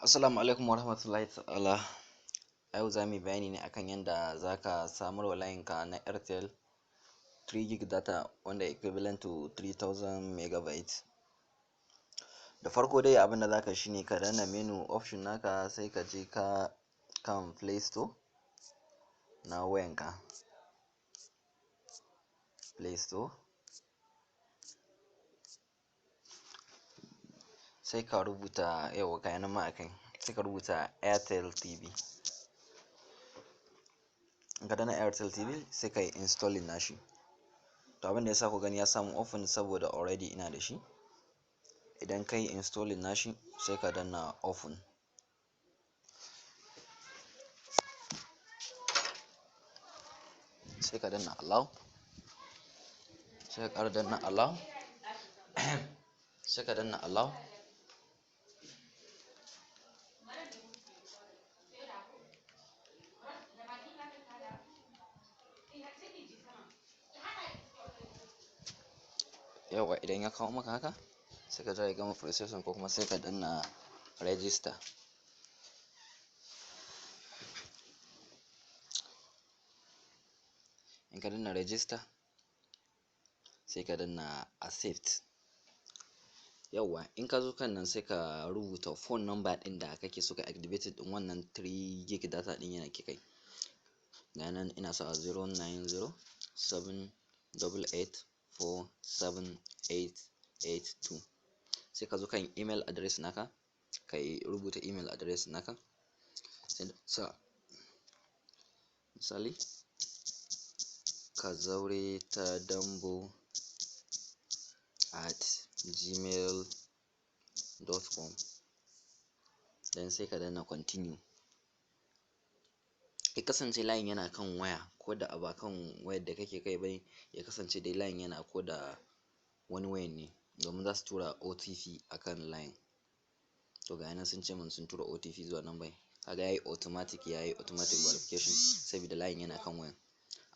Assalamu alaikum warahmatullahi ta'ala. Yau za mu yi bayani ne akan yadda za ka samar wa layinka na Airtel 3 gig data wanda equivalent to 3000 megabytes. Da farko dai abin da za ka shine ka danna menu option naka, sai ka je kan Play Store na wayanka. Play Store, sai ka rubuta yau kayan ma akai, sai ka rubuta Airtel TV. In ka danna Airtel TV sai ka yi installing nashi. To abin da yasa ku gani ya samu open saboda already ina da shi. Idan ka yi installing nashi sai ka danna open. Sai ka danna allow, sai ka ƙara danna allow sai ka danna allow. Yawa idan ya kawo maka haka sai ka ya gama processing, ko kuma sai ka danna register. In ka danna register sai ka danna accept. Yawa in ka zo kan nan sai ka rubuta phone number ɗin da kake so ka activate ɗin wannan 3 gig data ɗin yana kai. Ga nan ina sa 09078847882. sai ka zo kan email address naka, ka rubuta email address naka, sai sa misali kazaure.dambo@gmail.com, dan sai ka danna continue. Ya kasance layin yana kan waya, ko da ba kan wayar da kake kai bai, ya kasance dai layin yana ko da wani wayan ne, domin za su tura OTP akan layin. To ga nan sun ce mun sun tura OTP zuwa nan bai, kaga yayi automatic verification saboda layin yana kan wayan.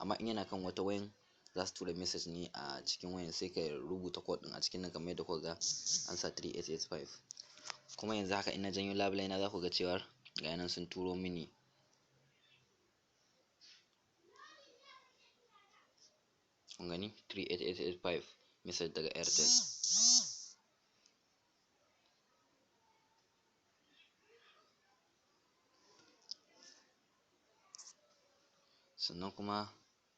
Amma in yana kan wata wayan za su tura message ne a cikin wayan, sai ka rubuta code din a cikin nan kamar yadda kuka ga an sa 3885. Kuma yanzu haka ina janyo labulai na za ku ga cewar ga nan sun turo mini kun gani 38885 message daga Airtel. Sannan kuma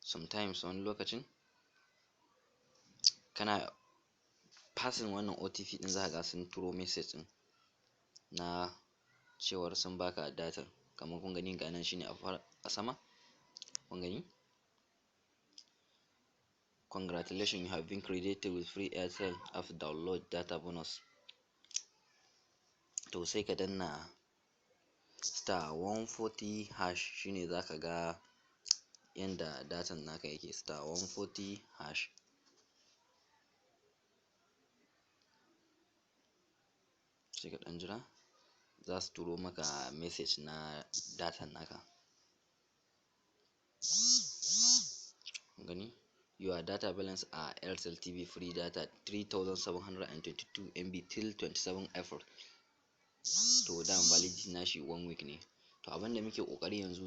sometimes wani lokacin kana passing wannan OTP din za ka ga sun turo message din na cewar sun baka data, kamar kun gani ga nan shine a sama kun gani, congratulations, you have been credited with free Airtel app download data bonus. To sai ka danna *140# shine za ka ga yanda datan naka yake, *140#. sai ka ɗan jira, za su turo maka message na datan naka. Gani your data balance a Airtel TV free data 3722 MB till 27 April. To dan validity nashi 1 week ne. To abinda muke kokari yanzu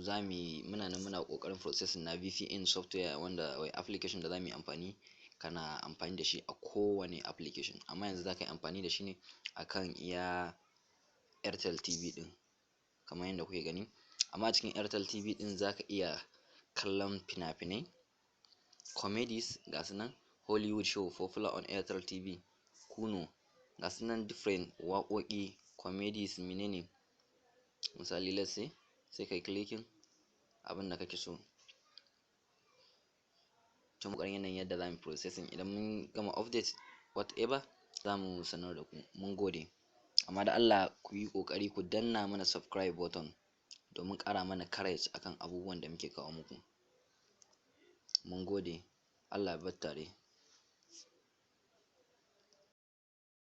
muna kokarin processing na VPN software, wanda wai application da zamu yi amfani, kana amfani da shi a kowane application, amma yanzu za ka yi amfani da shi ne akan iya Airtel TV din kamar yadda kuke gani. Amma a cikin Airtel TV din za ka iya kallon fina-finai, comedies ga su nan, Hollywood show popular on Airtel TV, Kuno ga su nan, different waƙoƙi, comedies, menene misali let's say, sai kai clicking abin da kake so. Tun ƙoƙarin yanayin yadda za mu processing, idan mun gama update whatever za mu sanar da ku. Mun gode. Amma da Allah ku yi ƙoƙari ku danna mana subscribe button domin ƙara mana courage akan abubuwan da muke kawo muku. Mun gode. Allah ya bar tare.